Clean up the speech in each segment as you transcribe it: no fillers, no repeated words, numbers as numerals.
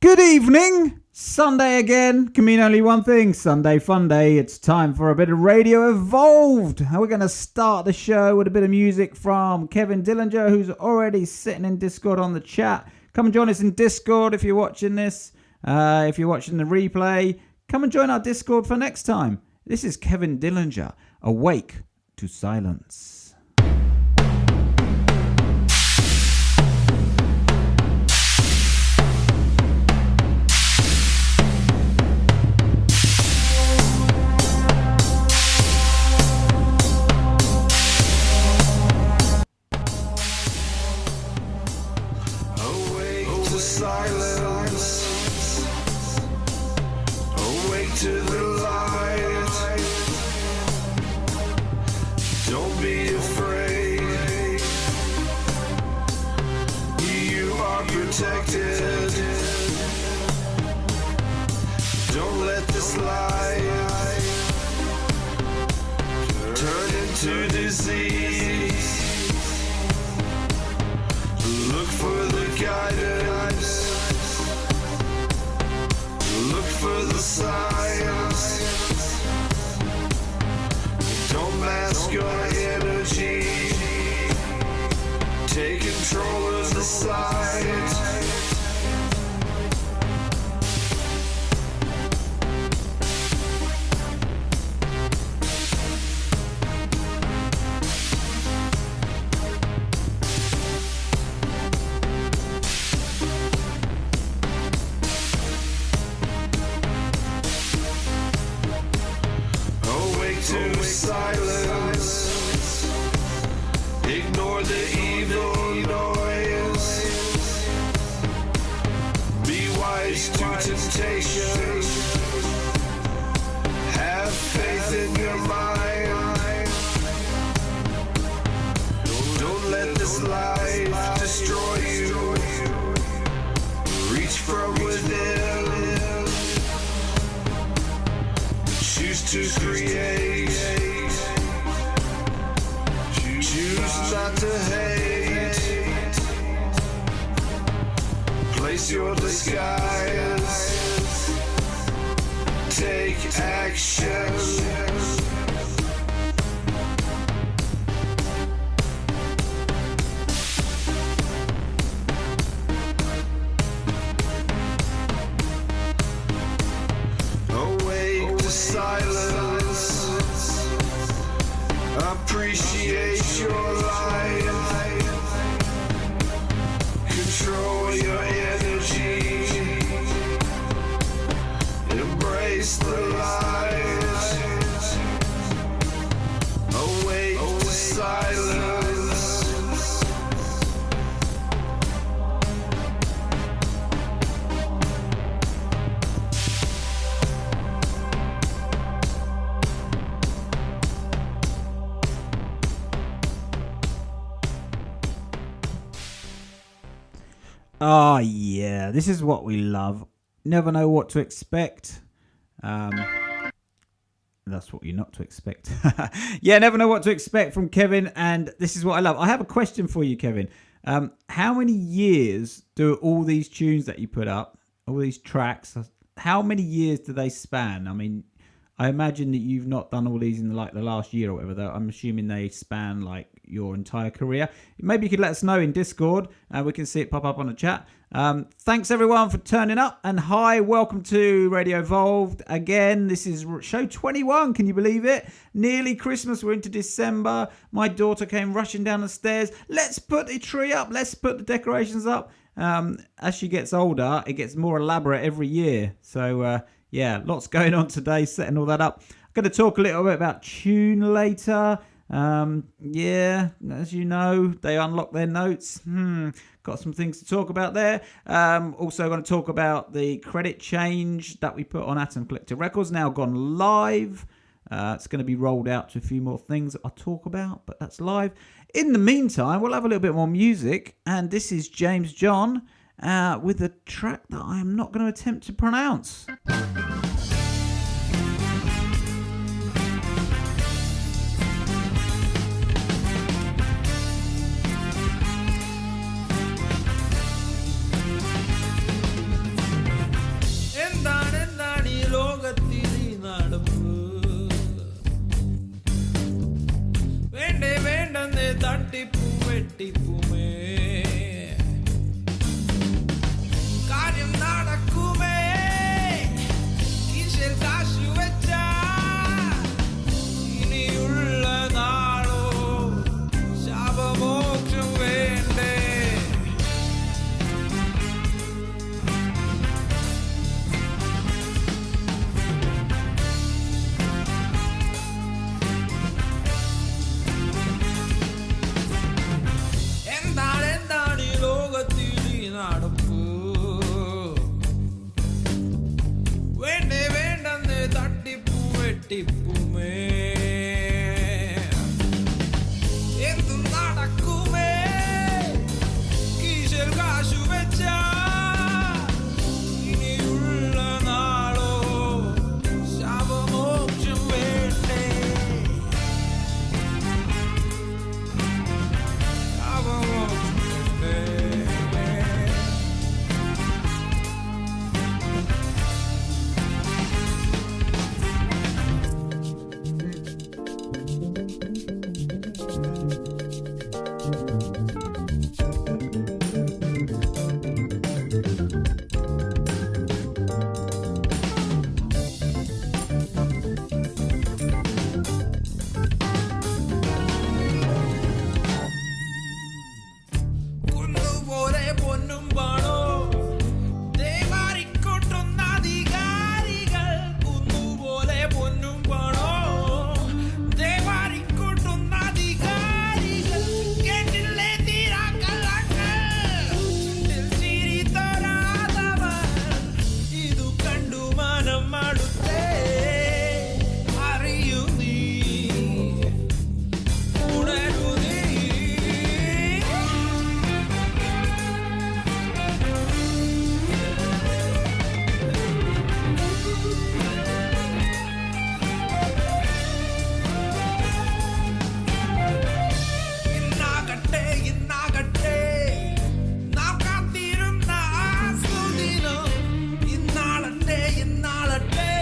Good evening! Sunday again. Can mean only one thing. Sunday fun day. It's time for a bit of Radio Evolved. And we're going to start the show with a bit of music from Kevin Dillinger, who's already sitting in Discord on the chat. Come and join us in Discord if you're watching this. If you're watching the replay, come and join our Discord for next time. This is Kevin Dillinger, Awake to Silence. Oh, yeah. This is what we love. Never know what to expect. That's what you're not to expect. Yeah, never know what to expect from Kevin. And this is what I love. I have a question for you, Kevin. How many years do all these tunes that you put up, all these tracks, how many years do they span? I mean, I imagine that you've not done all these in the last year or whatever, though. I'm assuming they span like your entire career. Maybe you could let us know in Discord and we can see it pop up on the chat. Thanks everyone for turning up, and hi, welcome to Radio Evolved again. This is show 21. Can you believe it? Nearly Christmas. We're into December. My daughter came rushing down the stairs. Let's put the tree up. Let's put the decorations up. As she gets older, it gets more elaborate every year. So yeah, lots going on today, setting all that up. I'm going to talk a little bit about Tune later. Yeah, as you know, they unlock their notes. Got some things to talk about there. Also going to talk about the credit change that we put on Atom Collector Records, now gone live. It's going to be rolled out to a few more things that I'll talk about, but that's live. In the meantime, we'll have a little bit more music, and this is James John with a track that I am not going to attempt to pronounce. തട്ടിപ്പുമേ എന്തു നടക്കുമേ കീശൽ കാശു വെച്ച ഇനിയുള്ള നാളോ ശാപമോക്ഷം വേണ്ടേ ശാപമോക്ഷം വേണ്ടേ കുന്നുപോലെ പൊന്നും പാണോ ദേവാരിക്കൊട്ടുന്ന അധികാരികൾ കുന്നുപോലെ പൊന്നും പാണോ ദേവാരിക്കൊട്ടുന്ന അധികാരികൾ കേട്ടില്ലേ തീരാക്കള്ളങ്ങൾ ചിരി തോരാതവർ ഇതു കണ്ടു മനം മടുത്തേ അറിയൂ നീ ഉണരൂ നീ ഇന്നാകട്ടെ ഇന്നാകട്ടെ നാം കാത്തിരുന്ന ആ സുദിനം ഇന്നാളട്ടെ ഇന്നാളട്ടെ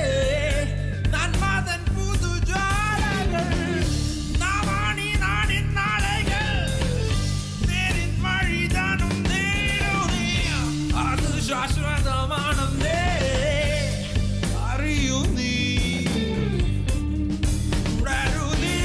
നന്മതൻ പുതുജ്വാലകൾ നാമാണി നാടിൻ നാളകൾ നേരിൻ വഴിതാനും നേരുനീ അത് ശാശ്വതമാണെന്നേ അറിയൂ നീ ഉണരൂ നീ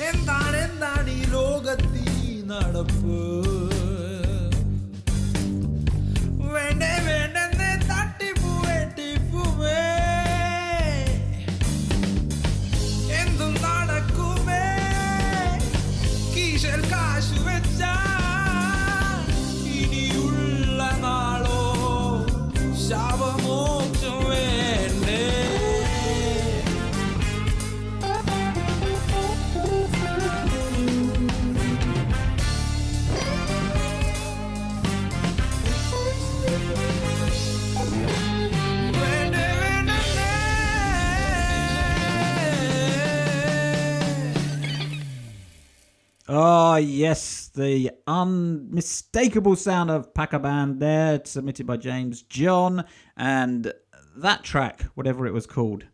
എന്താണ് ഈ ലോകത്തി നടപ്പ് വേണ്ടേ വേണ്ടെന്ന് തട്ടിപ്പു വെട്ടിപ്പുമേ എന്തും നടക്കുമേ കീശൽ കാശു വെച്ച ഇനിയുള്ള നാളോ ശാപമോക്ഷം വേണ്ടേ വേണ്ടേ വേണ്ടേ Oh, yes, the unmistakable sound of Packer Band there, submitted by James John, and that track, whatever it was called,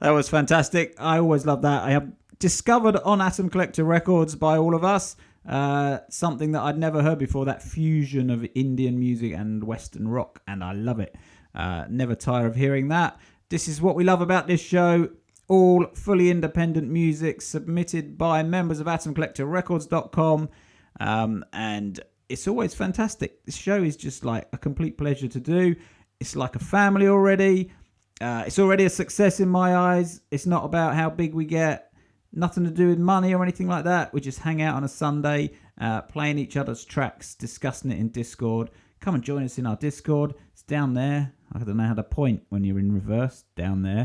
that was fantastic. I always love that. I have discovered on Atom Collector Records by all of us something that I'd never heard before, that fusion of Indian music and Western rock, and I love it. Never tire of hearing that. This is what we love about this show. All fully independent music submitted by members of AtomCollectorRecords.com, and it's always fantastic. This show is just like a complete pleasure to do. It's like a family already. It's already a success in my eyes. It's not about how big we get. Nothing to do with money or anything like that. We just hang out on a Sunday, playing each other's tracks, discussing it in Discord. Come and join us in our Discord. It's down there. I don't know how to point when you're in reverse. Down there.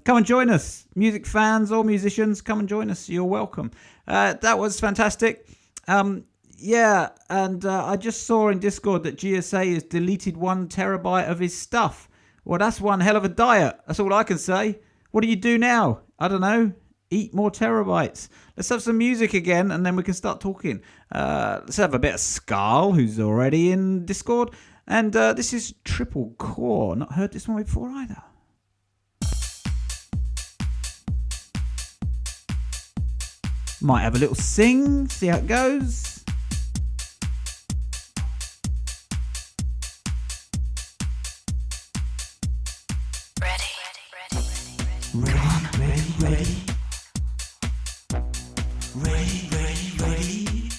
Come and join us. Music fans or musicians, come and join us. You're welcome. That was fantastic. Yeah, and I just saw in Discord that GSA has deleted 1 terabyte of his stuff. Well, that's one hell of a diet. That's all I can say. What do you do now? I don't know. Eat more terabytes. Let's have some music again, and then we can start talking. Let's have a bit of Scarl, who's already in Discord. And this is Triple Core. Not heard this one before either. Might have a little sing, see how it goes. Ready. Ready, ready, ready. Ready, ready, ready.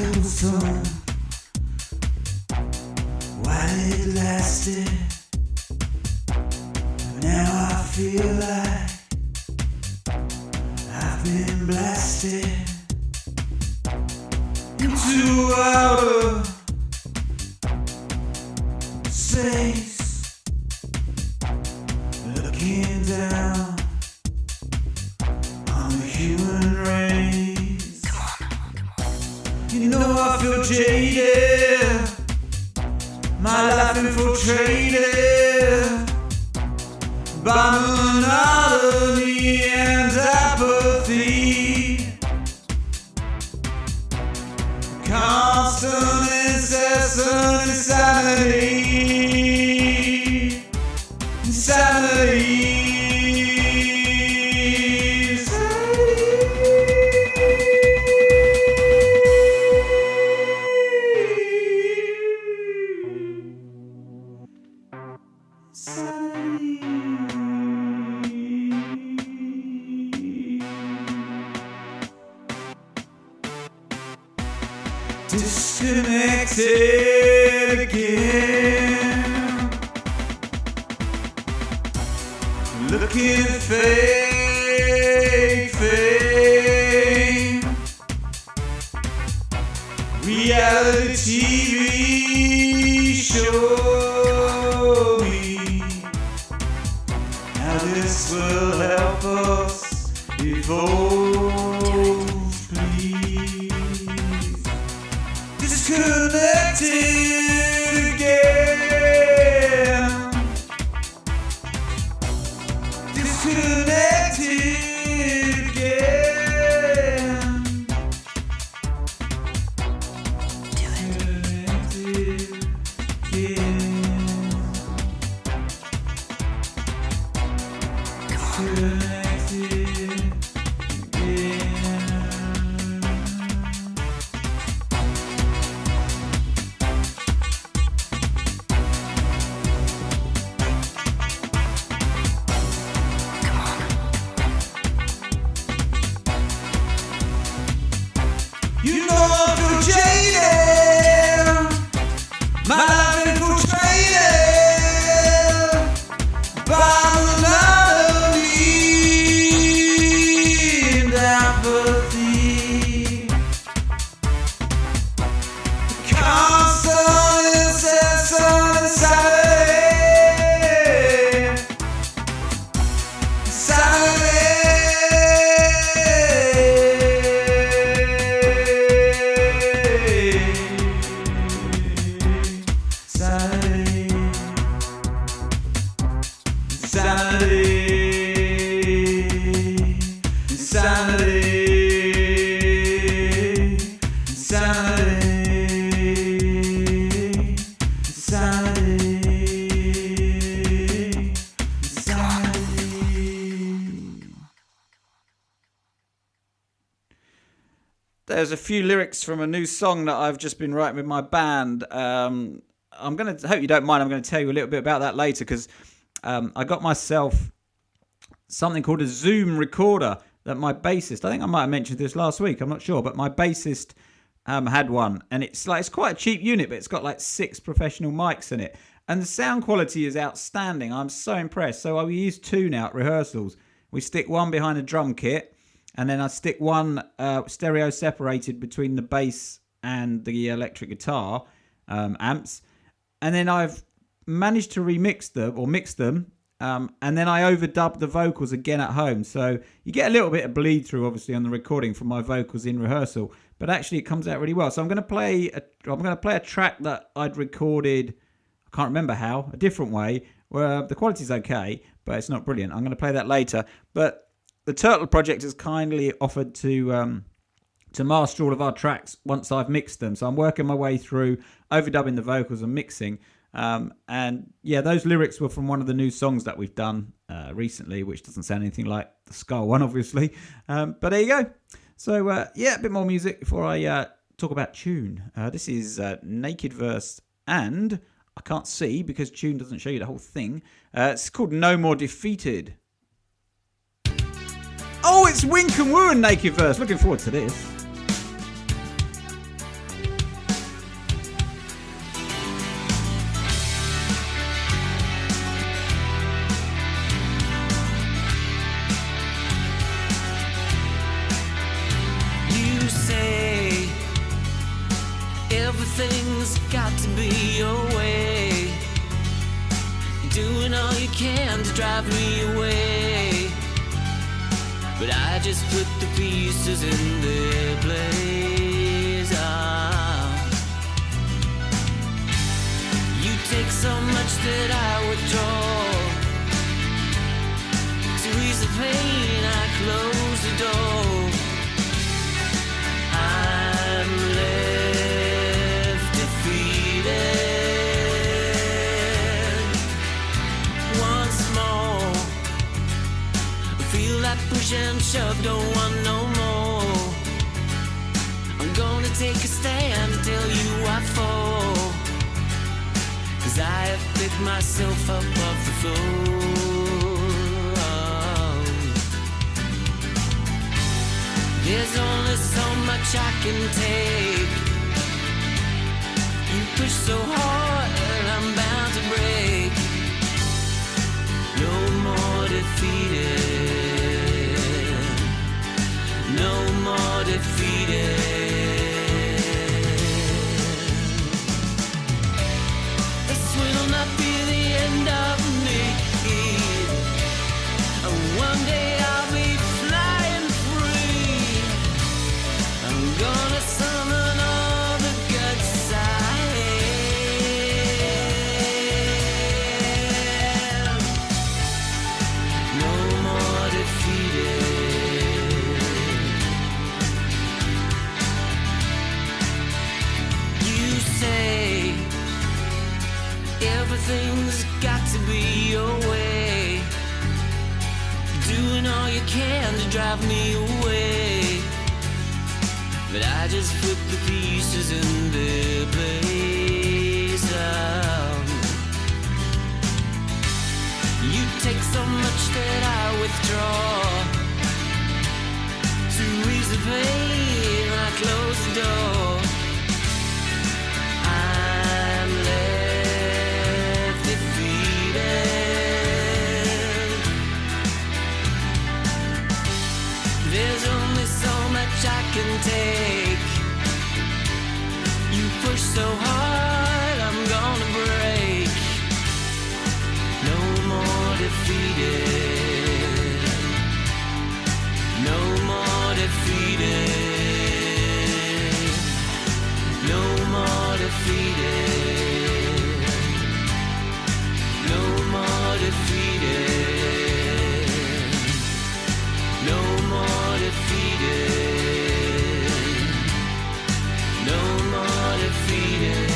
it was fun while it lasted. Now I feel like I've been blasted into outer space, looking down on the human race. You know I feel jaded, my life infiltrated by monotony and apathy. Constant, incessant insanity. Insanity. Disconnected again, looking fake, fame. Reality TV show me how this will help us evolve, please. Disconnected again. Disconnected again. Disconnected again. Disconnected again. You know I feel jaded, my life infiltrated by monotony and apathy. Constant, incessant insanity. There's a few lyrics from a new song that I've just been writing with my band. I'm going to hope you don't mind. I'm going to tell you a little bit about that later because I got myself something called a Zoom recorder that my bassist, I think I might have mentioned this last week, I'm not sure, but my bassist had one, and it's quite a cheap unit, but it's got like 6 professional mics in it, and the sound quality is outstanding. I'm so impressed. So we use 2 now at rehearsals. We stick one behind a drum kit, and then I stick one stereo separated between the bass and the electric guitar amps. And then I've managed to remix them or mix them. And then I overdub the vocals again at home. So you get a little bit of bleed through, obviously, on the recording from my vocals in rehearsal. But actually, it comes out really well. So I'm going to play a track that I'd recorded, I can't remember how, a different way, where the quality's okay, but it's not brilliant. I'm going to play that later. But the Turtle Project has kindly offered to master all of our tracks once I've mixed them. So I'm working my way through overdubbing the vocals and mixing. And yeah, those lyrics were from one of the new songs that we've done recently, which doesn't sound anything like the Skull one, obviously. But there you go. So yeah, a bit more music before I talk about Tune. This is Naked Verse, and I can't see because Tune doesn't show you the whole thing. It's called No More Defeated. Oh, it's Wink and Woo and Naked Verse. Looking forward to this. can to drive me away, but I just put the pieces in their place. You take so much that I withdraw. To ease the pain, I close the door. I'm left defeated once more. Feel that push and shove, don't want no more. I'm gonna take a stand until you I fall, 'cause I have picked myself up off the floor. There's only so much I can take. You push so hard and I'm bound to break. No more defeated. No more defeated. This will not be the end of me. One day I'll be flying free. I'm gonna summon all the guts I have. No more defeated. You say everything's got to be your way, doing all you can to drive me away, but I just put the pieces in their place. You take so much that I withdraw. To ease the pain, I close the door. I'm left defeated. There's only so much I can take. You push so hard, I'm gonna break. No more defeated. No more defeated. No more defeated. No more defeated. No more defeated. No more defeated.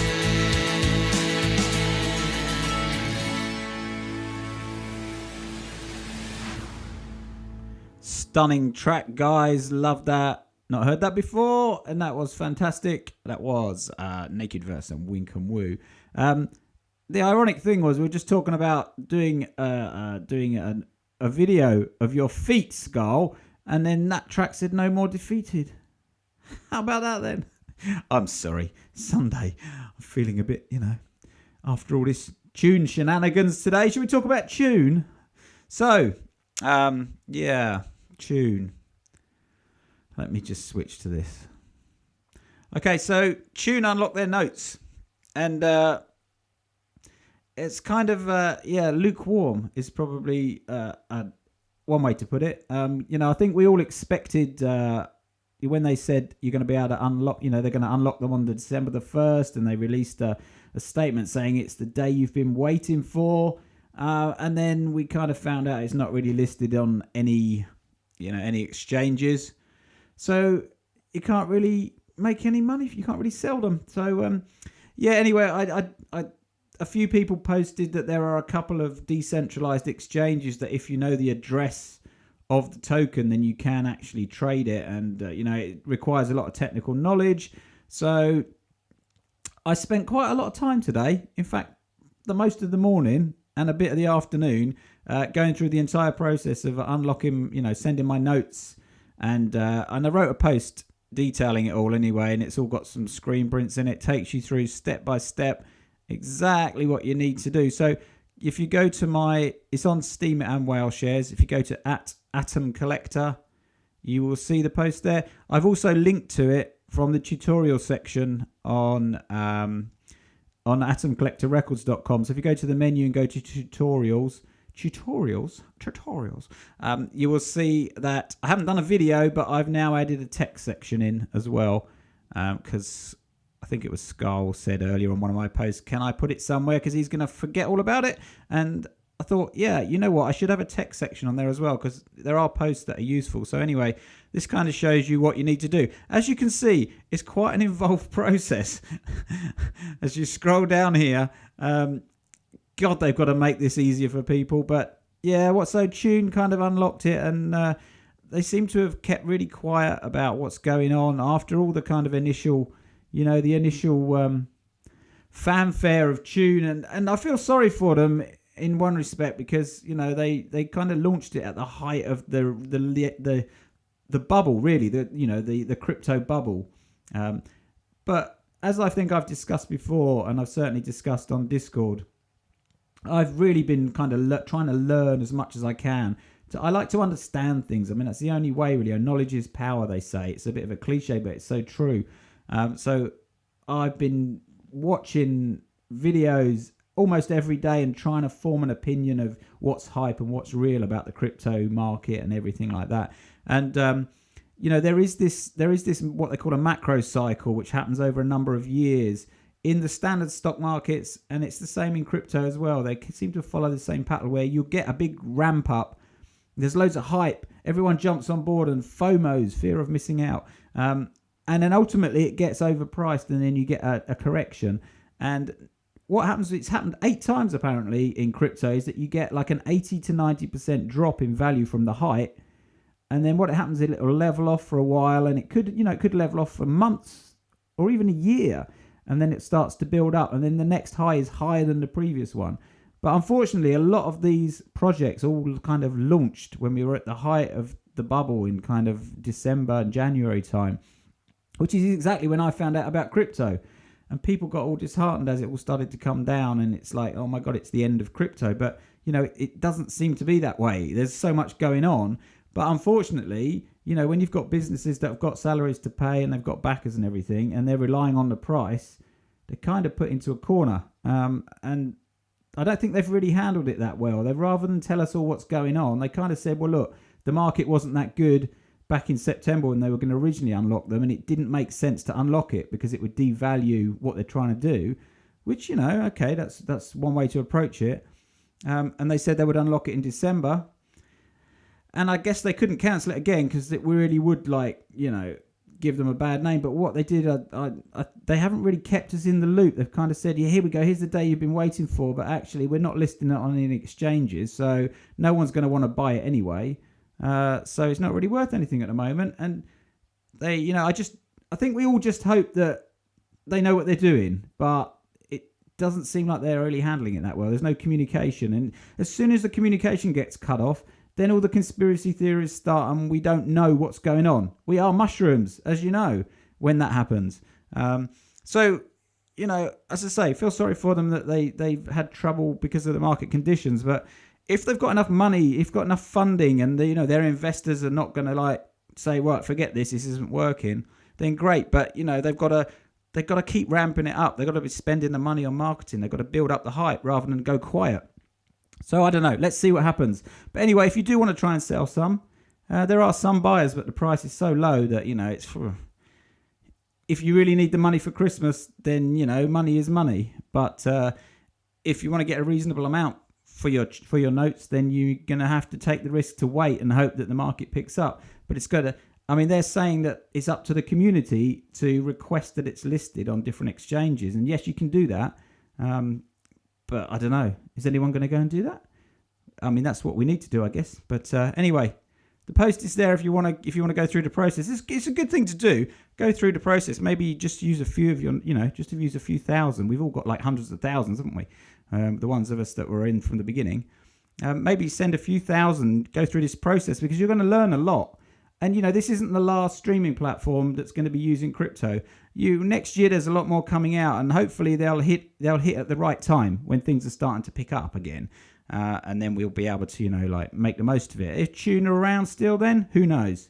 Stunning track, guys. Love that. Not heard that before, and that was fantastic. That was Naked Verse and Wink and Woo. The ironic thing was we were just talking about doing a video of your feet, Skull, and then that track said no more defeated. How about that then? I'm sorry. Sunday. I'm feeling a bit, after all this tune shenanigans today. Should we talk about tune? So, tune. Let me just switch to this. Okay, so Tune unlocked their notes, and it's kind of lukewarm is probably one way to put it. I think we all expected when they said you're going to be able to unlock, they're going to unlock them on December the 1st, and they released a statement saying it's the day you've been waiting for, and then we kind of found out it's not really listed on any exchanges. So you can't really make any money if you can't really sell them. So, anyway, a few people posted that there are a couple of decentralized exchanges that if you know the address of the token, then you can actually trade it. And, it requires a lot of technical knowledge. So I spent quite a lot of time today. In fact, the most of the morning and a bit of the afternoon going through the entire process of unlocking, sending my notes. And I wrote a post detailing it all anyway, and it's all got some screen prints in it. Takes you through step by step exactly what you need to do. So if you go to it's on Steam and Whale Shares. If you go to @Atom Collector, you will see the post there. I've also linked to it from the tutorial section on atomcollectorrecords.com. So if you go to the menu and go to tutorials, tutorials, you will see that I haven't done a video, but I've now added a text section in as well, because I think it was Skull said earlier on one of my posts, can I put it somewhere because he's going to forget all about it? And I thought, yeah, you know what, I should have a text section on there as well, because there are posts that are useful. So anyway, this kind of shows you what you need to do. As you can see, it's quite an involved process. As you scroll down here, God, they've got to make this easier for people. But yeah, Tune kind of unlocked it, and they seem to have kept really quiet about what's going on after all the kind of initial, fanfare of Tune. And I feel sorry for them in one respect, because they kind of launched it at the height of the bubble, really, the crypto bubble. But as I think I've discussed before, and I've certainly discussed on Discord, I've really been kind of trying to learn as much as I can. I like to understand things. I mean, that's the only way, really. Knowledge is power, they say. It's a bit of a cliche, but it's so true. So I've been watching videos almost every day and trying to form an opinion of what's hype and what's real about the crypto market and everything like that. And there is this what they call a macro cycle, which happens over a number of years in the standard stock markets, and it's the same in crypto as well. They seem to follow the same pattern where you'll get a big ramp up. There's loads of hype. Everyone jumps on board, and FOMOs, fear of missing out. And then ultimately it gets overpriced, and then you get a correction. And what happens, it's happened 8 times apparently in crypto, is that you get like an 80 to 90% drop in value from the height. And then what happens is it'll level off for a while, and it could level off for months or even a year. And then it starts to build up, and then the next high is higher than the previous one. But unfortunately, a lot of these projects all kind of launched when we were at the height of the bubble in kind of December and January time, which is exactly when I found out about crypto. And people got all disheartened as it all started to come down, and it's like, oh my God, it's the end of crypto. But, it doesn't seem to be that way. There's so much going on. But unfortunately, when you've got businesses that have got salaries to pay and they've got backers and everything, and they're relying on the price, they're kind of put into a corner. And I don't think they've really handled it that well. They've, rather than tell us all what's going on, they kind of said, well, look, the market wasn't that good back in September when they were going to originally unlock them, and it didn't make sense to unlock it because it would devalue what they're trying to do, which, okay, that's one way to approach it. And they said they would unlock it in December. And I guess they couldn't cancel it again because it really would, give them a bad name. But what they did, they haven't really kept us in the loop. They've kind of said, yeah, here we go. Here's the day you've been waiting for. But actually, we're not listing it on any exchanges. So no one's going to want to buy it anyway. So it's not really worth anything at the moment. And they, I think we all just hope that they know what they're doing. But it doesn't seem like they're really handling it that well. There's no communication. And as soon as the communication gets cut off, then all the conspiracy theories start, and we don't know what's going on. We are mushrooms, as you know, when that happens. So, as I say, feel sorry for them that they've had trouble because of the market conditions. But if they've got enough money, if got enough funding, and their investors are not going to say, well, forget this isn't working, then great. But they've got to keep ramping it up. They've got to be spending the money on marketing. They've got to build up the hype rather than go quiet. So I don't know. Let's see what happens. But anyway, if you do want to try and sell some, there are some buyers, but the price is so low that, it's if you really need the money for Christmas, then, money is money. But if you want to get a reasonable amount for your notes, then you're going to have to take the risk to wait and hope that the market picks up. But it's got to, they're saying that it's up to the community to request that it's listed on different exchanges. And yes, you can do that. But I don't know. Is anyone going to go and do that? That's what we need to do, I guess. But anyway, the post is there if you want to go through the process. It's a good thing to do. Go through the process. Maybe just use a few of your, just to use a few thousand. We've all got like hundreds of thousands, haven't we? The ones of us that were in from the beginning. Maybe send a few thousand, go through this process, because you're going to learn a lot. And, this isn't the last streaming platform that's going to be using crypto. Next year, there's a lot more coming out, and hopefully they'll hit at the right time when things are starting to pick up again. And then we'll be able to, make the most of it. If Tune are around still then, who knows?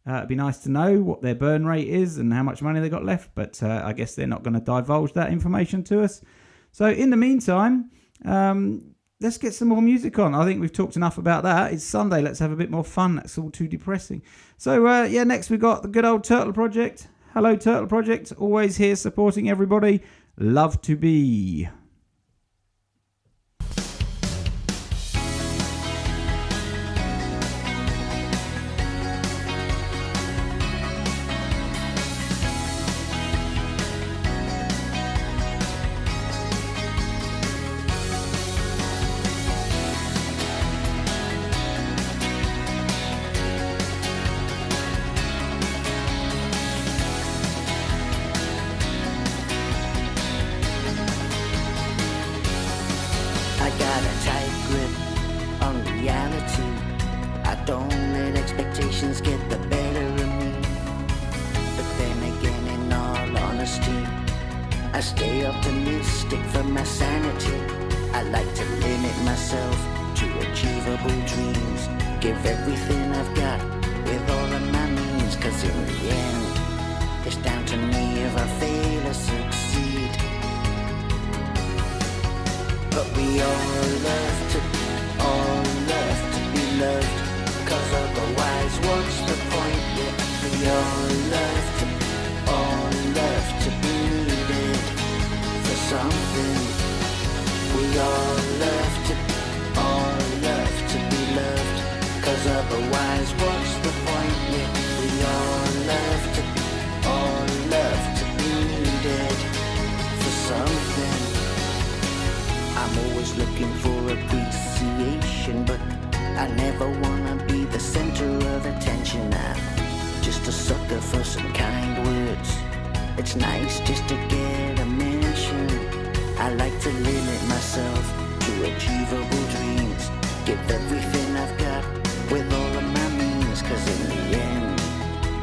It'd be nice to know what their burn rate is and how much money they got left. But I guess they're not going to divulge that information to us. So in the meantime, let's get some more music on. I think we've talked enough about that. It's Sunday. Let's have a bit more fun. That's all too depressing. So, next we've got the good old Turtle Project. Hello, Turtle Project. Always here supporting everybody. Love to be. I got a tight grip on reality. I don't let expectations get the better of me. But then again, in all honesty, I stay optimistic for my sanity. I like to limit myself to achievable dreams. Give everything I've got with all of my means. Cause in the end, it's down to me if I fail or succeed. But we all love to be loved. Cause otherwise what's the point? Yeah, we all love to be needed for something. We all love to be loved. Cause otherwise what's the point? Yeah, we all love to be needed for something. I'm always looking for appreciation, but I never wanna be the center of attention. I'm just a sucker for some kind words. It's nice just to get a mention. I like to limit myself to achievable dreams. Give everything I've got with all of my means. Cause in the end,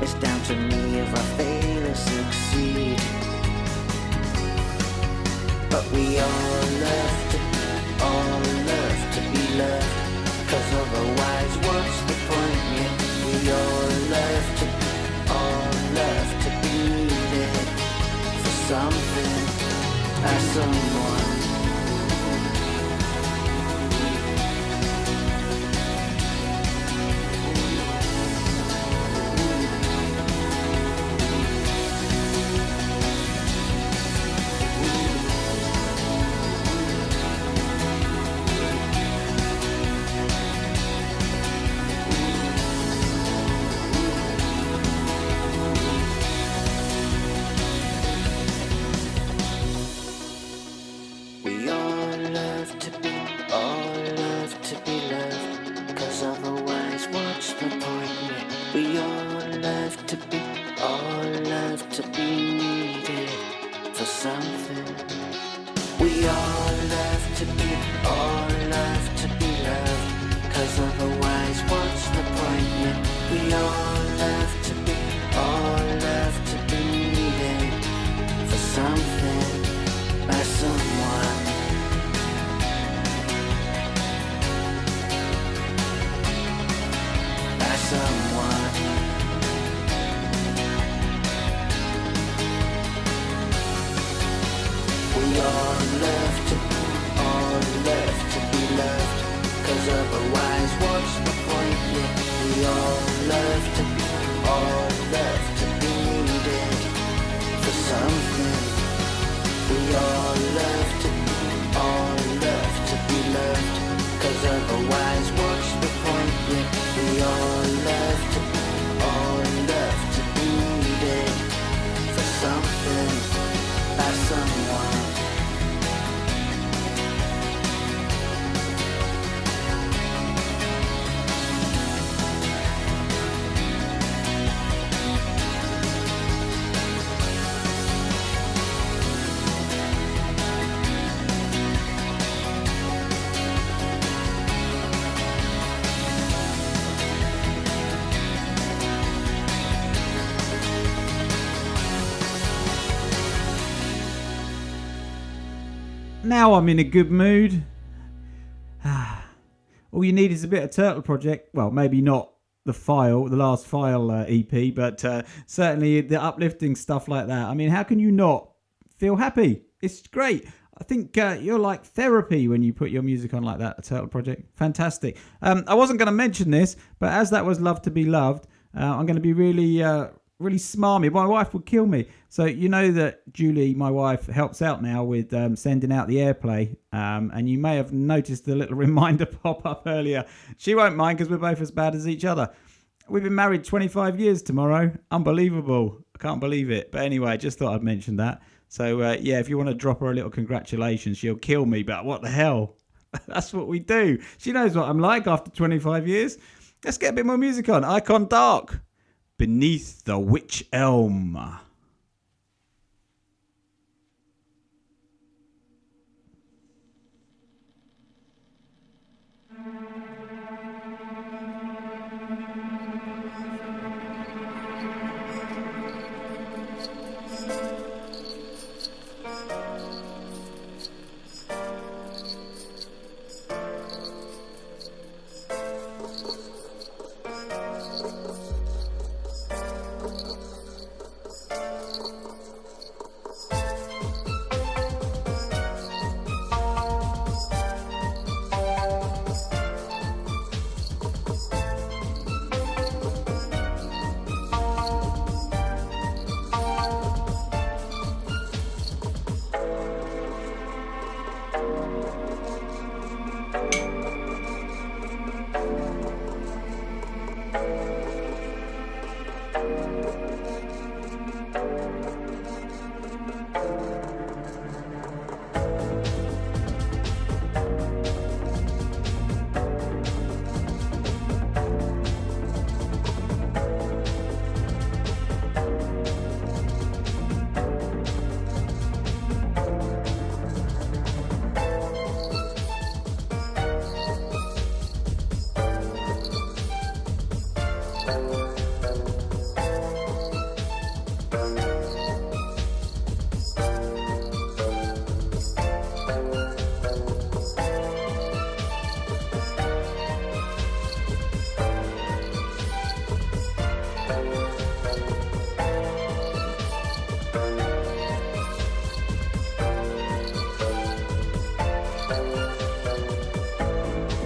it's down to me if I fail or succeed. But we all love to be loved. Cause otherwise what's the point? Yeah, we all love to be needed for something by someone. Now I'm in a good mood. All you need is a bit of Turtle Project. Well, maybe not the last file EP, but certainly the uplifting stuff like that. I mean, how can you not feel happy? It's great. I think you're like therapy when you put your music on like that, the Turtle Project. Fantastic. I wasn't going to mention this, but as that was Love to Be Loved, I'm going to be really, really smarmy. My wife would kill me. So you know that Julie, my wife, helps out now with sending out the airplay. And you may have noticed the little reminder pop up earlier. She won't mind because we're both as bad as each other. We've been married 25 years tomorrow. Unbelievable. I can't believe it. But anyway, just thought I'd mention that. So, yeah, if you want to drop her a little congratulations, she'll kill me. But what the hell? That's what we do. She knows what I'm like after 25 years. Let's get a bit more music on. Icon Dark. Beneath the Witch Elm.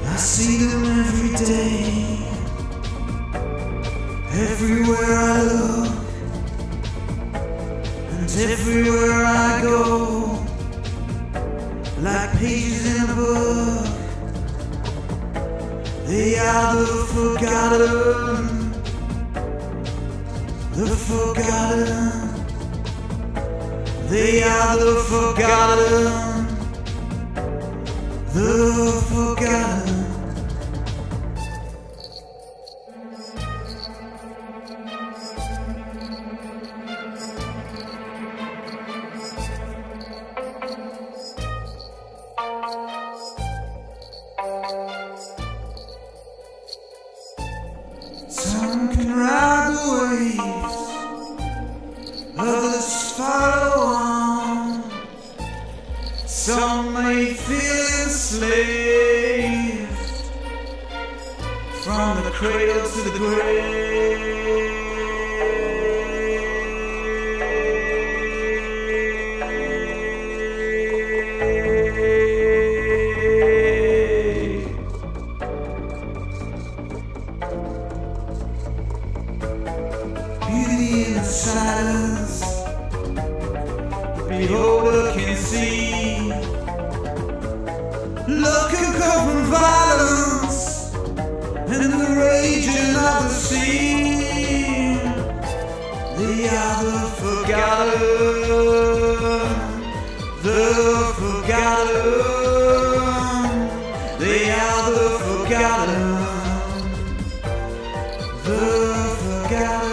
I see them every day, everywhere I look, and everywhere I go, like pages in a book. They are the forgotten, the forgotten. They are the forgotten, the forgotten. Some can ride the waves, others follow on. Some may feel enslaved from the cradle to the grave. Beauty in the silence, beholder can see. Love can come from violence and the raging of the sea. They are the forgotten, the forgotten. They are the forgotten, the forgotten.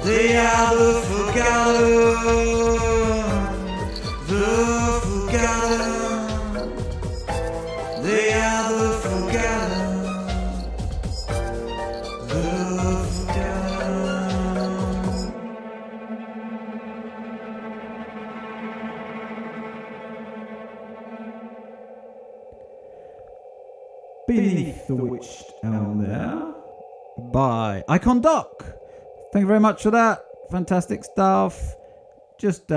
They are the forgotten, the forgotten. They are the forgotten, the forgotten. Beneath the Witched Elm there by Icon Duck. Thank you very much for that. Fantastic stuff. Just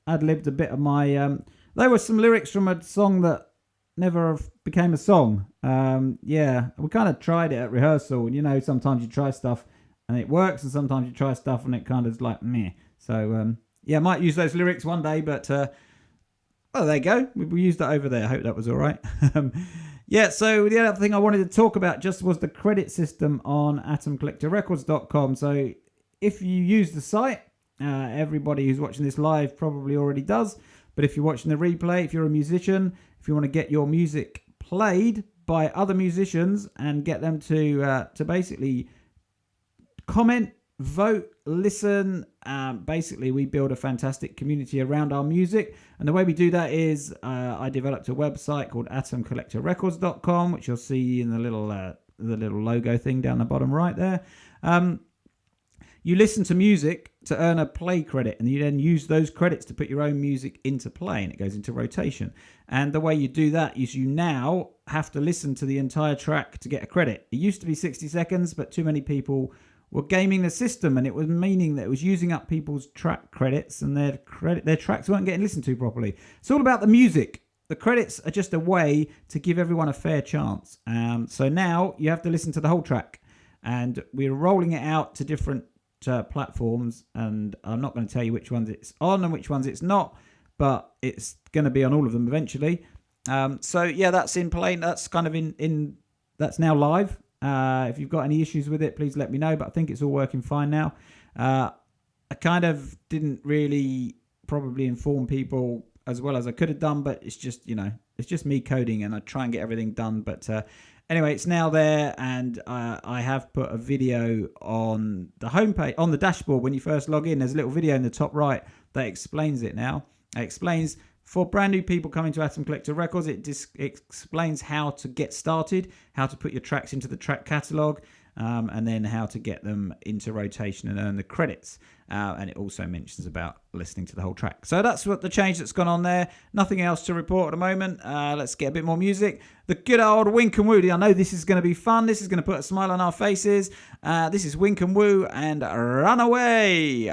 ad-libbed a bit of my... there were some lyrics from a song that never became a song. Yeah, we kind of tried it at rehearsal. And, you know, sometimes you try stuff and it works, and sometimes you try stuff and it kind of is like, meh. So, yeah, I might use those lyrics one day, but... well, there you go. We used that over there. I hope that was all right. Yeah, so the other thing I wanted to talk about just was the credit system on atomcollectorrecords.com. So if you use the site, everybody who's watching this live probably already does. But if you're watching the replay, if you're a musician, if you want to get your music played by other musicians and get them to basically comment, vote, listen. Basically, we build a fantastic community around our music, and the way we do that is I developed a website called atomcollectorrecords.com, which you'll see in the little logo thing down the bottom right there. You listen to music to earn a play credit, and you then use those credits to put your own music into play, and it goes into rotation. And the way you do that is you now have to listen to the entire track to get a credit. It used to be 60 seconds, but too many people were gaming the system, and it was meaning that it was using up people's track credits, and their tracks weren't getting listened to properly. It's all about the music. The credits are just a way to give everyone a fair chance. So now you have to listen to the whole track, and we're rolling it out to different platforms, and I'm not going to tell you which ones it's on and which ones it's not, but it's going to be on all of them eventually. So yeah, that's in play. That's kind of in that's now live. If you've got any issues with it, please let me know, but I think it's all working fine now. I kind of didn't really probably inform people as well as I could have done, but it's just, you know, it's just me coding, and I try and get everything done. But anyway, it's now there, and I have put a video on the homepage, on the dashboard. When you first log in, there's a little video in the top right that explains it now. It explains, for brand new people coming to Atom Collector Records, it explains how to get started, how to put your tracks into the track catalog, and then how to get them into rotation and earn the credits. And it also mentions about listening to the whole track. So that's what the change that's gone on there. Nothing else to report at the moment. Let's get a bit more music. The good old Wink and Woo. I know this is going to be fun. This is going to put a smile on our faces. This is Wink and Woo and Runaway.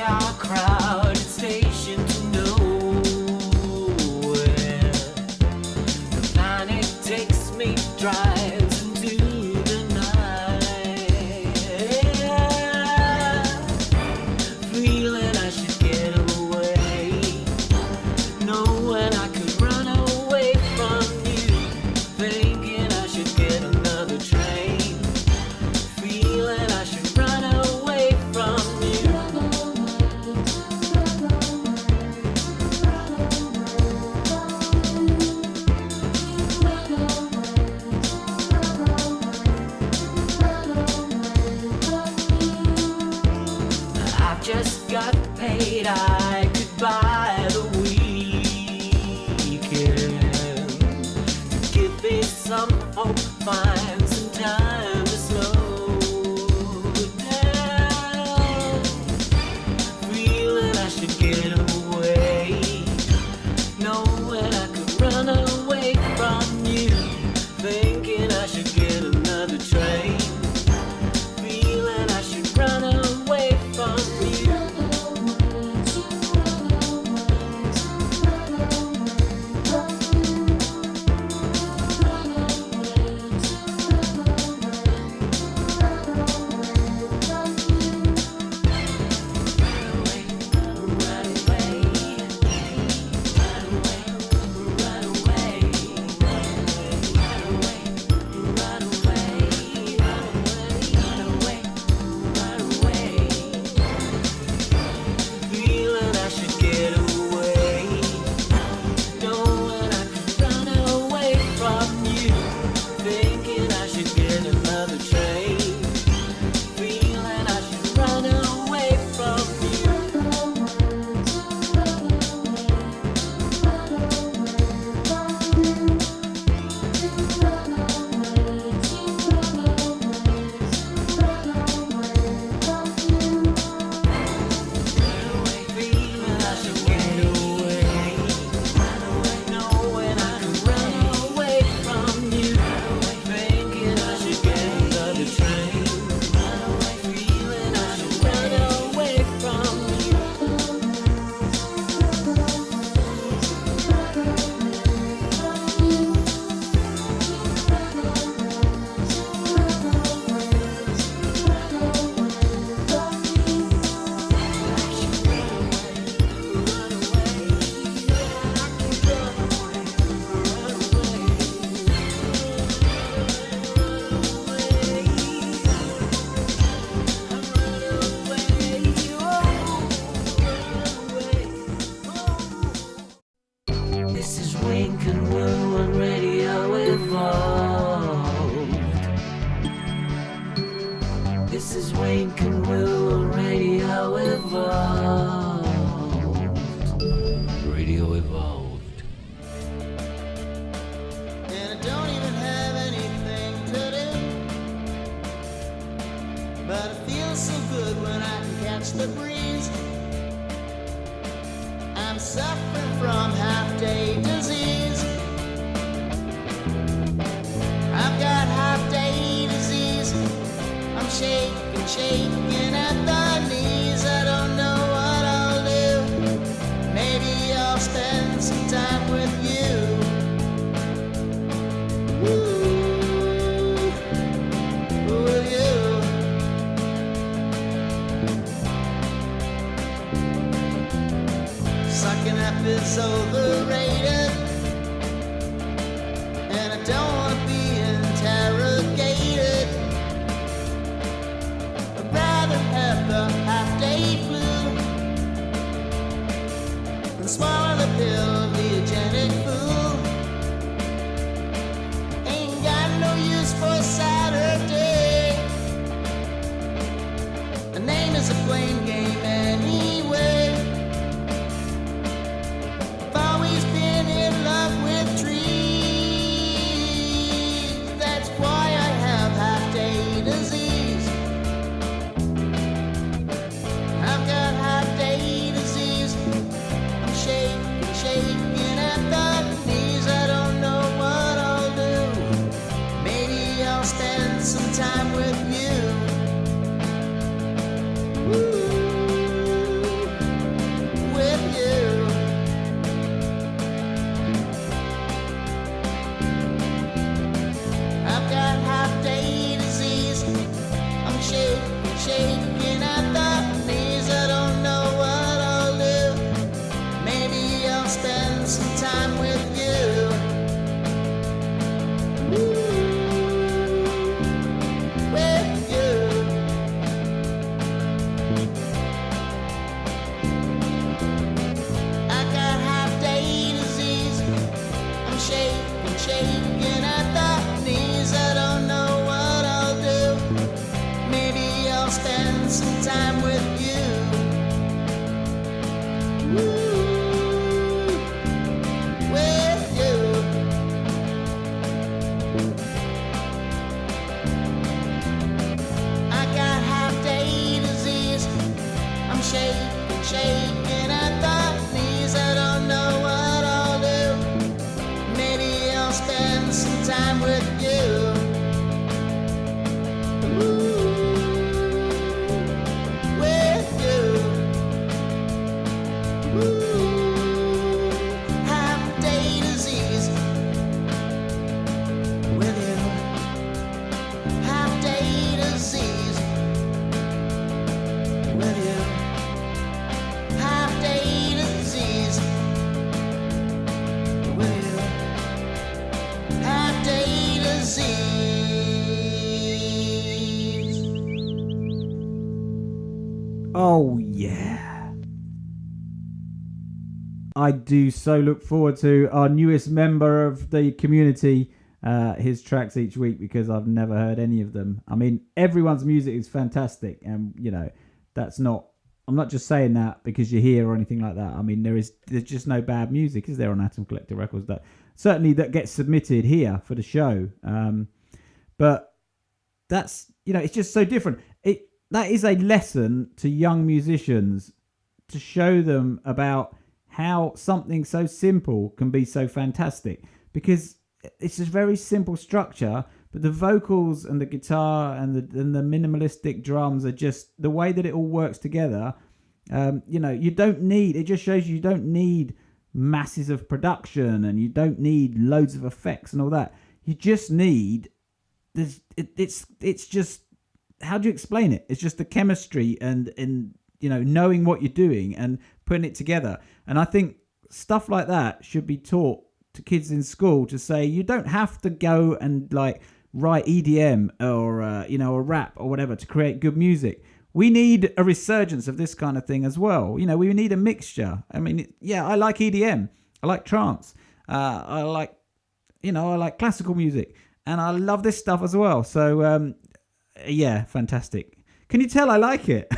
Our crowded station to nowhere. The panic takes me, drives into the night. Feeling I should get away, knowing I could run away from you, thinking I should get another train, feeling I should run away from you. Just got paid, I could buy the weekend to give me some hope, find some time to slow down. Feeling I should get away, knowing I could run away from you, thinking I should get another train, feeling I should run away from you. Lincoln will radio evolved. Radio evolved. And I don't even have anything to do, but it feels so good when I can catch the breeze. I'm suffering from half-day disease. I've got half-day disease. I'm shaking at the knees. I don't know what I'll do. Maybe I'll spend some time with you. Ooh, will you? Sucking up is overrated, and I don't want to be interrogated. I'd rather have the half-day flu than swallow the pill of the eugenic fool. Ain't got no use for Saturday. The name is a blame game anyway. I've always been in love with trees. That's why I have half-day disease. I've got half-day disease. I'm shaking at the knees. I don't know what I'll do. Maybe I'll spend some time with you. Ooh, with you. I've got half-day disease. I'm shaking at the knees. I don't know what I'll do. Maybe I'll spend some time with you. Ooh, with you. I got half-day disease. I'm shaking at the knees. I don't know what I'll do. Maybe I'll spend some time with you. Ooh, with you. I got half-day disease. I'm shaking at the knees. I don't know what I'll do. Maybe I'll spend some time with you. Ooh, with you. Ooh, half-day disease. With you. Half-day disease. With you. Half-day disease. With you. Half-day disease. Oh, yeah. I do so look forward to our newest member of the community, his tracks each week, because I've never heard any of them. I mean, everyone's music is fantastic, and, you know, that's not... I'm not just saying that because you're here or anything like that. I mean, there's just no bad music, is there, on Atom Collector Records? That certainly that gets submitted here for the show. But that's, you know, it's just so different. That is a lesson to young musicians, to show them about how something so simple can be so fantastic, because it's a very simple structure, but the vocals and the guitar and the minimalistic drums are just the way that it all works together. You know, you don't need, it just shows you don't need masses of production, and you don't need loads of effects and all that. You just need this. It's just, how do you explain it? It's just the chemistry and you know, knowing what you're doing and putting it together. And I think stuff like that should be taught to kids in school, to say you don't have to go and like write EDM or you know, a rap or whatever to create good music. We need a resurgence of this kind of thing as well. You know, we need a mixture. I mean, yeah, I like EDM, I like trance, I like, you know, I like classical music, and I love this stuff as well. So yeah, fantastic. Can you tell I like it?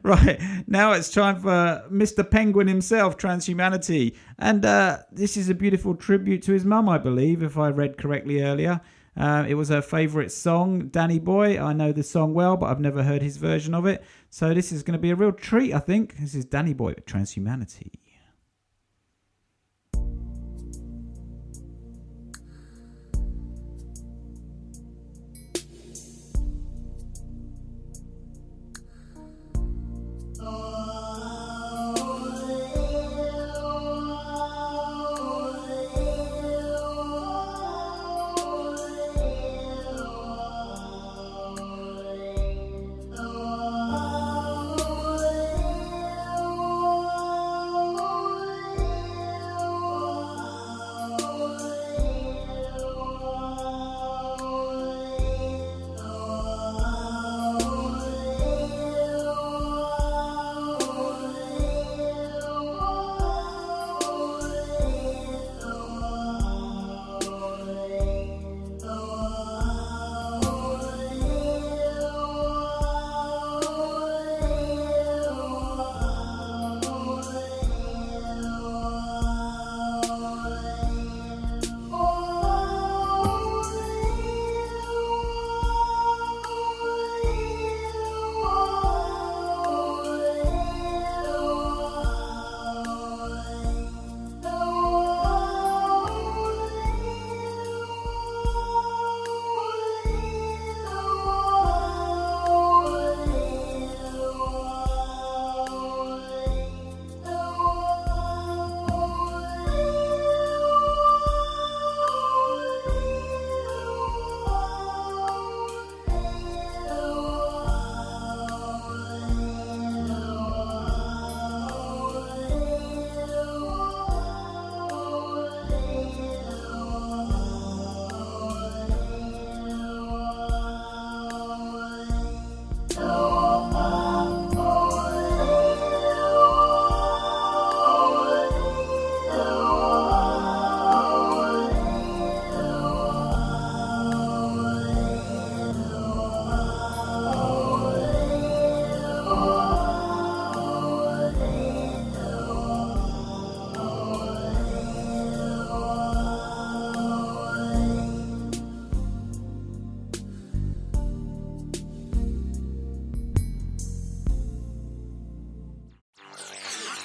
Right, now it's time for Mr. Penguin himself, Transhumanity. And this is a beautiful tribute to his mum, I believe, if I read correctly earlier. It was her favourite song, Danny Boy. I know the song well, but I've never heard his version of it. So this is going to be a real treat, I think. This is Danny Boy with Transhumanity.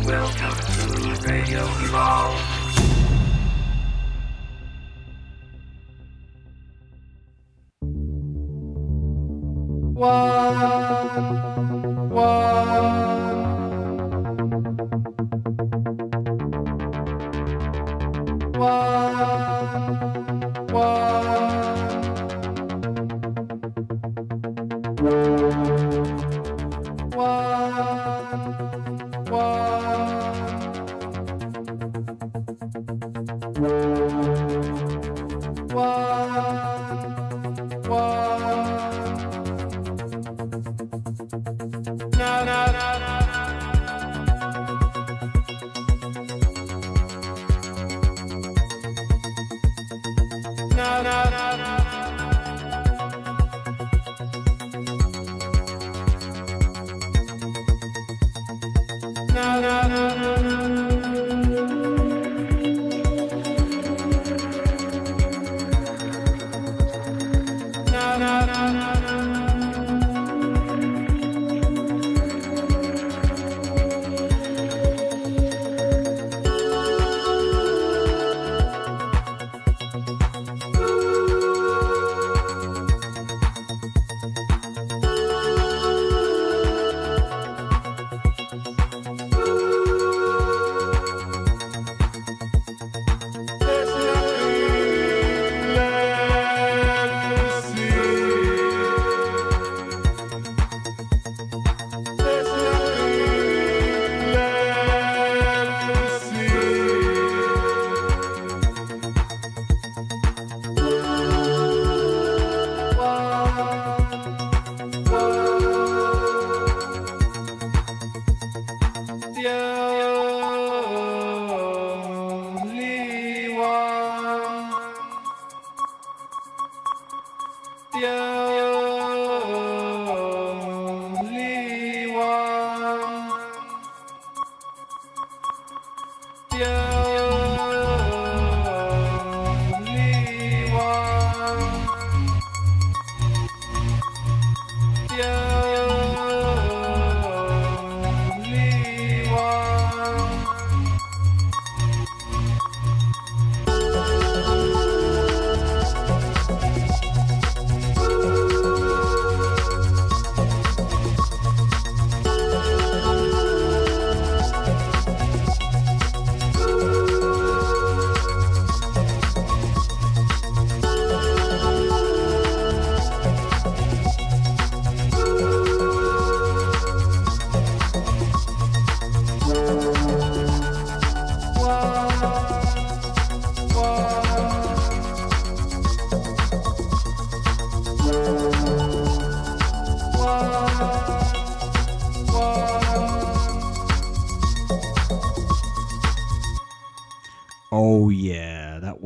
Welcome to Radio Evolve.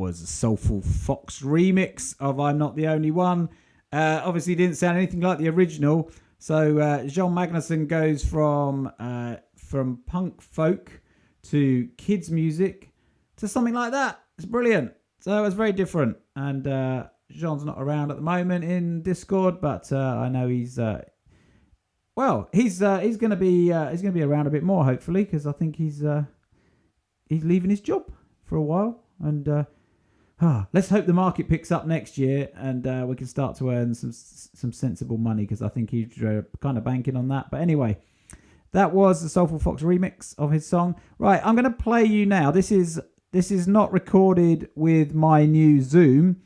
was a Soulful Fox remix of I'm Not the Only One. Obviously didn't sound anything like the original. So Jean Magnuson goes from punk folk to kids music to something like that. It's brilliant. So it was very different. And Jean's not around at the moment in Discord, but I know he's going to be around a bit more, hopefully, because I think he's leaving his job for a while. And let's hope the market picks up next year and we can start to earn some sensible money, because I think he's kind of banking on that. But anyway, that was the Soulful Fox remix of his song. Right, I'm going to play you now. This is not recorded with my new Zoom.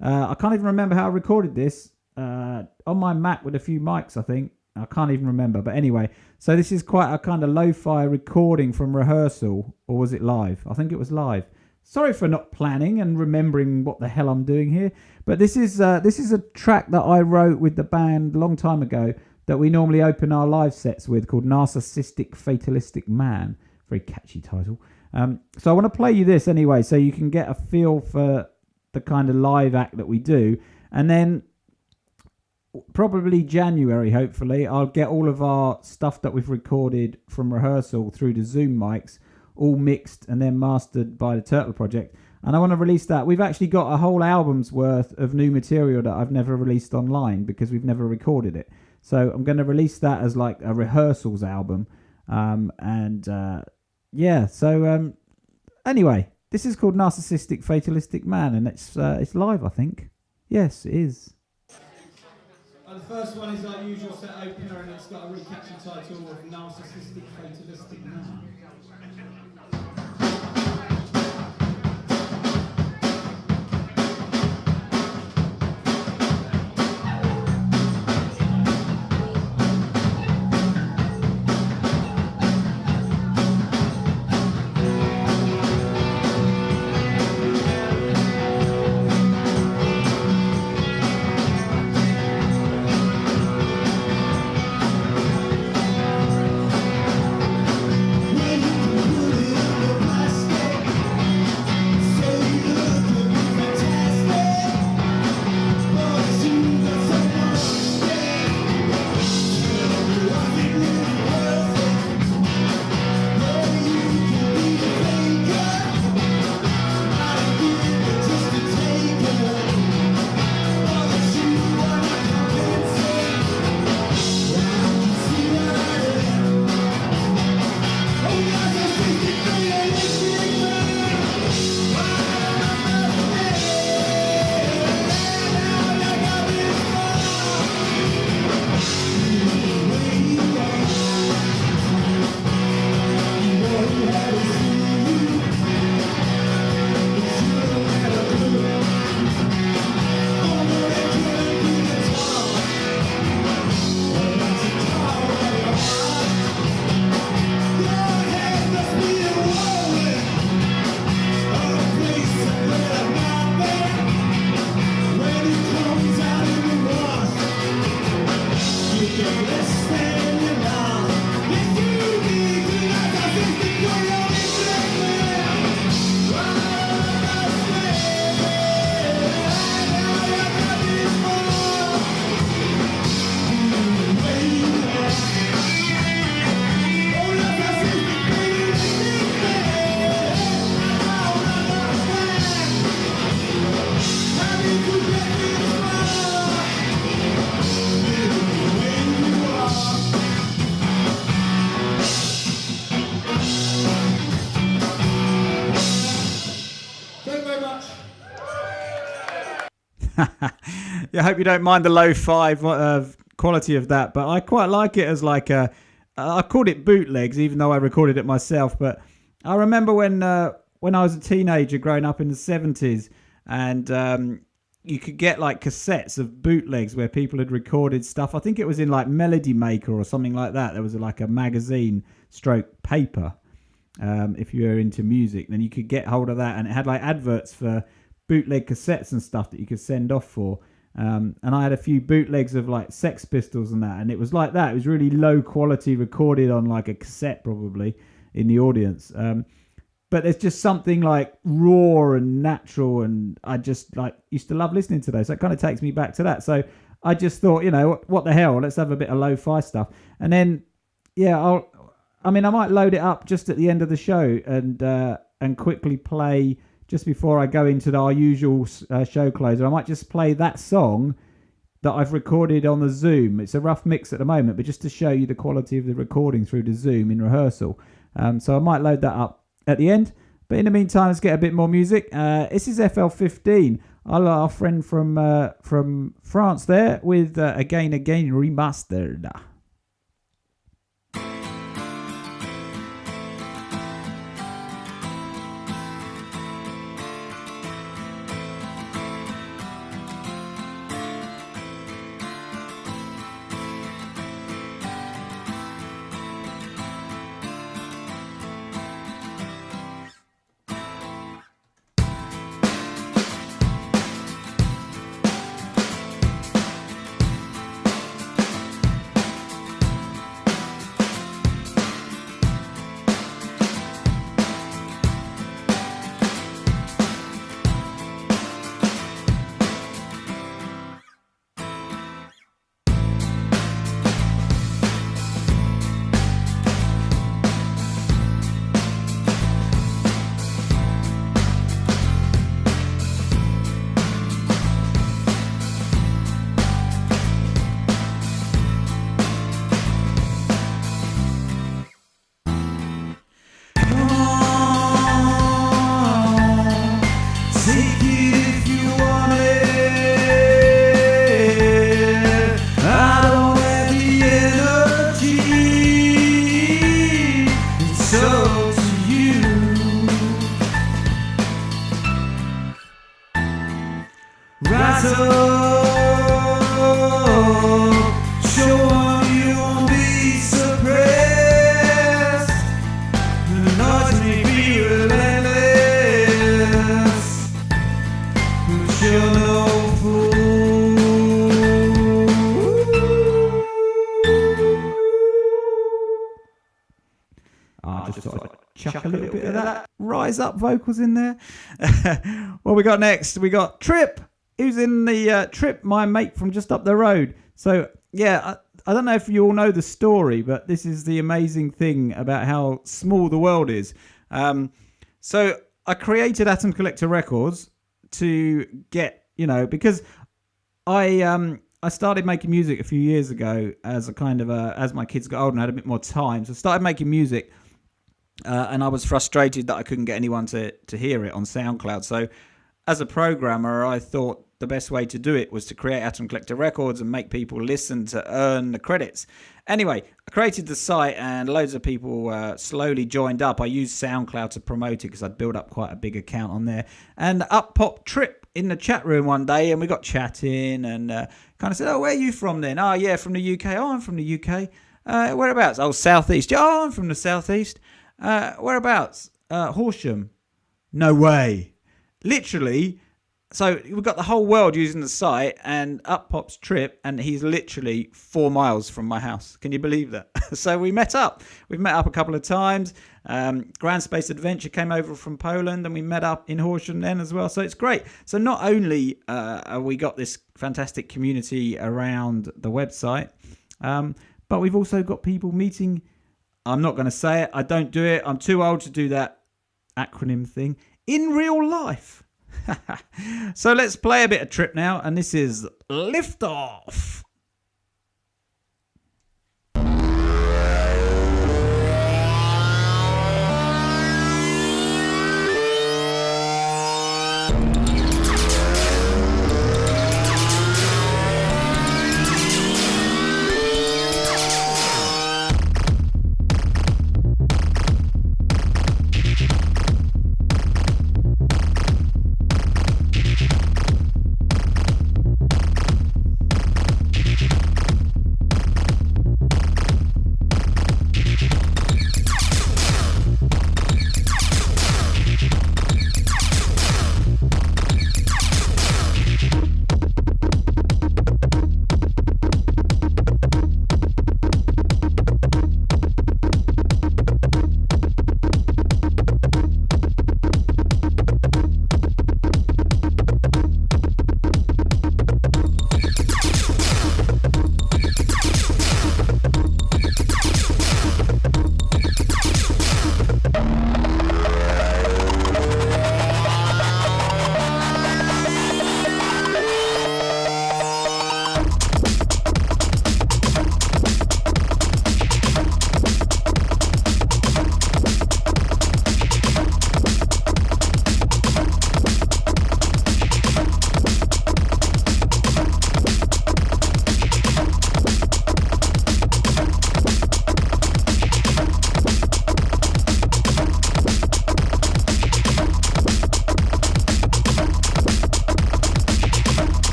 I can't even remember how I recorded this. On my Mac with a few mics, I think. I can't even remember. But anyway, so this is quite a kind of lo-fi recording from rehearsal. Or was it live? I think it was live. Sorry for not planning and remembering what the hell I'm doing here. But this is a track that I wrote with the band a long time ago that we normally open our live sets with, called Narcissistic Fatalistic Man. Very catchy title. So I want to play you this anyway, so you can get a feel for the kind of live act that we do. And then probably January, hopefully, I'll get all of our stuff that we've recorded from rehearsal through the Zoom mics, all mixed and then mastered by the Turtle Project. And I want to release that. We've actually got a whole album's worth of new material that I've never released online because we've never recorded it. So I'm going to release that as like a rehearsals album. Anyway, this is called Narcissistic Fatalistic Man, and it's live, I think. Yes, it is. The first one is our usual set opener, and it's got a really catchy title of Narcissistic Fatalistic Man. Yeah, I hope you don't mind the lo-fi quality of that, but I quite like it as like a... I called it bootlegs, even though I recorded it myself, but I remember when I was a teenager growing up in the 70s, and you could get like cassettes of bootlegs where people had recorded stuff. I think it was in like Melody Maker or something like that. There was like a magazine stroke paper. If you were into music, then you could get hold of that, and it had like adverts for bootleg cassettes and stuff that you could send off for. And I had a few bootlegs of like Sex Pistols and that, and it was like that. It was really low quality, recorded on like a cassette probably in the audience. but there's just something like raw and natural, and I just like used to love listening to those. So it kind of takes me back to that. So I just thought, you know, what the hell? Let's have a bit of lo-fi stuff, and then I might load it up just at the end of the show and quickly play just before I go into our usual show closer. I might just play that song that I've recorded on the Zoom. It's a rough mix at the moment, but just to show you the quality of the recording through the Zoom in rehearsal. So I might load that up at the end. But in the meantime, let's get a bit more music. This is FL15, our friend from France there, with Again Remastered. Chuck a little bit of that rise up vocals in there. What we got next? We got Trip, who's in the Trip, my mate from just up the road. So yeah, I don't know if you all know the story, but this is the amazing thing about how small the world is. So I created Atom Collector Records to get, you know, because I started making music a few years ago as a kind of as my kids got older and had a bit more time. So I started making music. And I was frustrated that I couldn't get anyone to hear it on SoundCloud. So as a programmer, I thought the best way to do it was to create Atom Collector Records and make people listen to earn the credits. Anyway, I created the site and loads of people slowly joined up. I used SoundCloud to promote it because I'd built up quite a big account on there. And up popped Trip in the chat room one day, and we got chatting and kind of said, "Oh, where are you from then?" "Oh, yeah, from the UK." "Oh, I'm from the UK." "Whereabouts?" "Oh, Southeast." "Oh, I'm from the Southeast." "Whereabouts?" "Horsham." "No way." Literally. So we've got the whole world using the site, and up pops Trip, and he's literally 4 miles from my house. Can you believe that? So we met up. We've met up a couple of times. Grand Space Adventure came over from Poland, and we met up in Horsham then as well. So it's great. So not only we got this fantastic community around the website, but we've also got people meeting. I'm not going to say it. I don't do it. I'm too old to do that acronym thing in real life. So let's play a bit of Trip now, and this is Lift Off.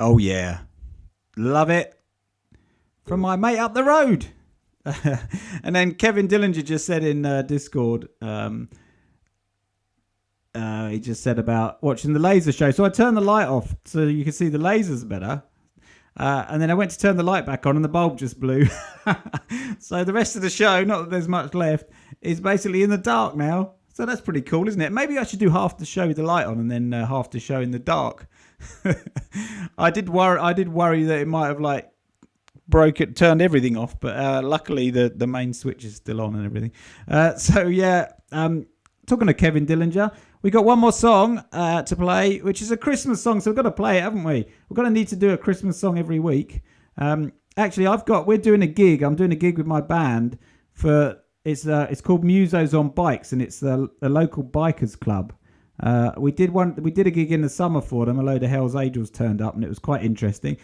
Oh yeah, love it. From my mate up the road. And then Kevin Dillinger just said in Discord, he just said about watching the laser show. So I turned the light off so you can see the lasers better. And then I went to turn the light back on and the bulb just blew. So the rest of the show, not that there's much left, is basically in the dark now. So that's pretty cool, isn't it? Maybe I should do half the show with the light on and then half the show in the dark. I did worry that it might have like turned everything off, but luckily the main switch is still on and everything. So yeah, talking to Kevin Dillinger, we got one more song to play, which is a Christmas song. So we've got to play it, haven't we? We're going to need to do a Christmas song every week. Actually, we're doing a gig. I'm doing a gig with my band for it's called Musos on Bikes, and it's the local bikers club. We did a gig in the summer for them. A load of Hell's Angels turned up, and it was quite interesting.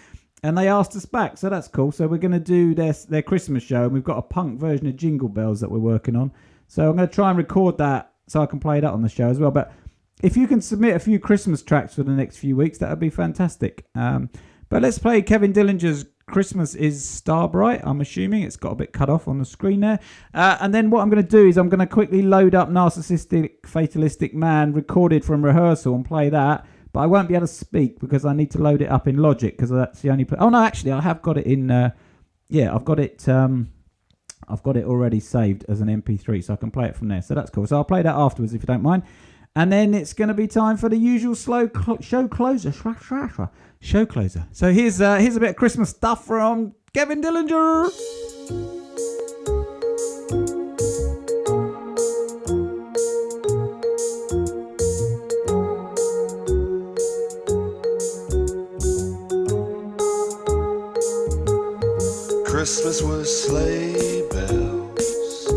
And they asked us back, so that's cool. So we're going to do their Christmas show, and we've got a punk version of Jingle Bells that we're working on. So I'm going to try and record that so I can play that on the show as well. But if you can submit a few Christmas tracks for the next few weeks, that would be fantastic. But let's play Kevin Dillinger's Christmas is Starbright. I'm assuming it's got a bit cut off on the screen there. And then what I'm going to do is I'm going to quickly load up Narcissistic Fatalistic Man recorded from rehearsal and play that. But I won't be able to speak because I need to load it up in Logic because that's the only... Oh, no, actually, I have got it in... I've got it already saved as an MP3, so I can play it from there. So that's cool. So I'll play that afterwards if you don't mind. And then it's going to be time for the usual show closer. Show closer. So here's a bit of Christmas stuff from Kevin Dillinger. Christmas was sleigh bells,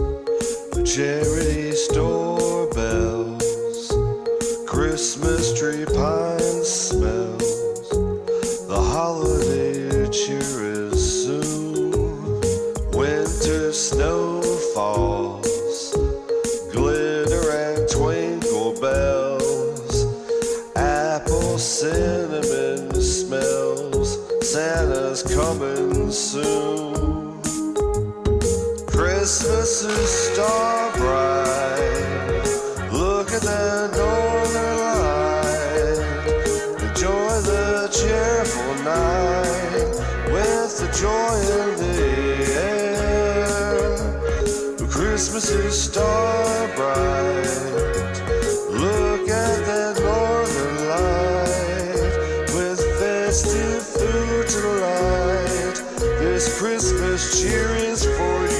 charity store bells, Christmas tree pine smells, the holiday cheer is soon, winter snow falls, glitter and twinkle bells, apple cinnamon smells, Santa's coming soon. Christmas is star bright. Look at the northern light. Enjoy the cheerful night with the joy in the air. Christmas is star bright. Look at that northern light with festive food to light. This Christmas cheer is for you.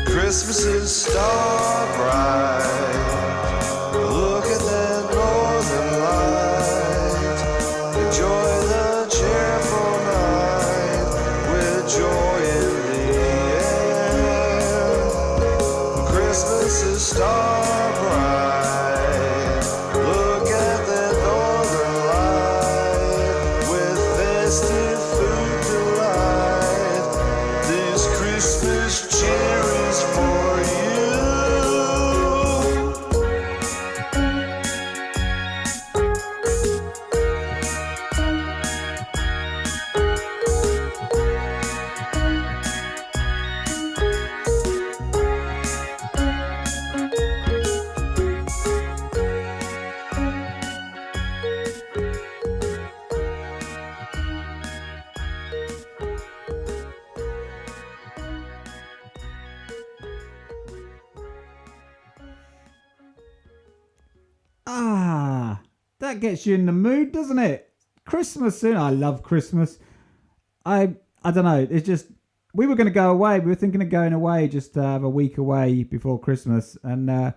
Christmas is star bright. Look at that northern light. Enjoy the cheerful night with joy in the air. Christmas is star bright. Look at that northern light with festive food delight. This Christmas cheer is for you. That gets you in the mood, doesn't it? Christmas soon. I love Christmas. I don't know. It's just we were going to go away. We were thinking of going away just to have a week away before Christmas, and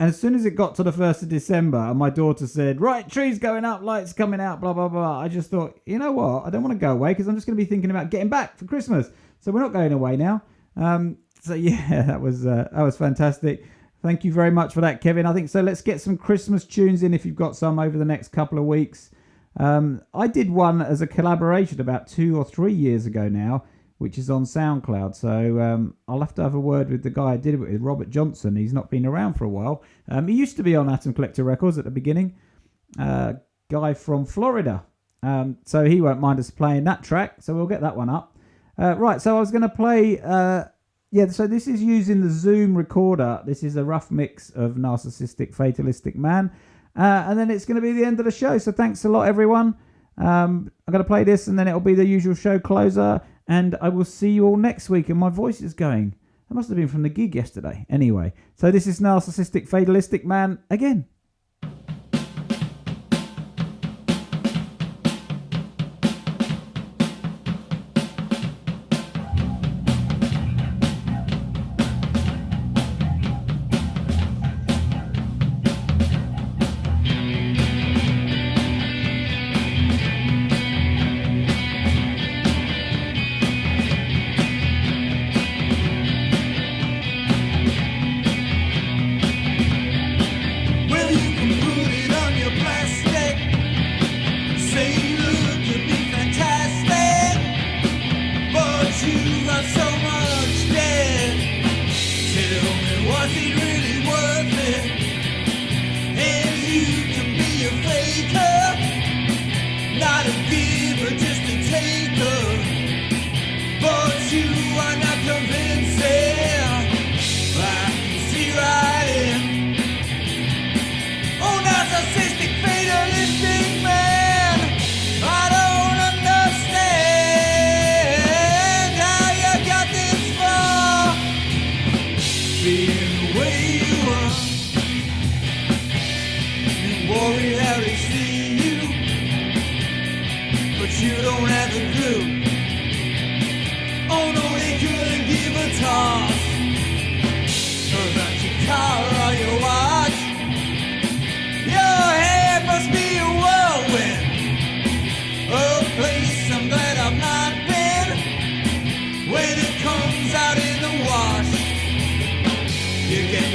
And as soon as it got to the 1st of December and my daughter said, right, trees going up, lights coming out, blah, blah, blah, I just thought, you know what? I don't want to go away because I'm just going to be thinking about getting back for Christmas. So we're not going away now. So yeah, that was fantastic. Thank you very much for that, Kevin. I think so. Let's get some Christmas tunes in if you've got some over the next couple of weeks. I did one as a collaboration about 2 or 3 years ago now, which is on SoundCloud. So I'll have to have a word with the guy I did it with, Robert Johnson. He's not been around for a while. He used to be on Atom Collector Records at the beginning. Guy from Florida. So he won't mind us playing that track. So we'll get that one up. Right, so I was going to play... so this is using the Zoom recorder. This is a rough mix of Narcissistic Fatalistic Man. And then it's going to be the end of the show. So thanks a lot, everyone. I'm going to play this and then it'll be the usual show closer. And I will see you all next week. And my voice is going. That must have been from the gig yesterday. Anyway, so this is Narcissistic Fatalistic Man again.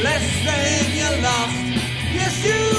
Less than you lost. Yes, you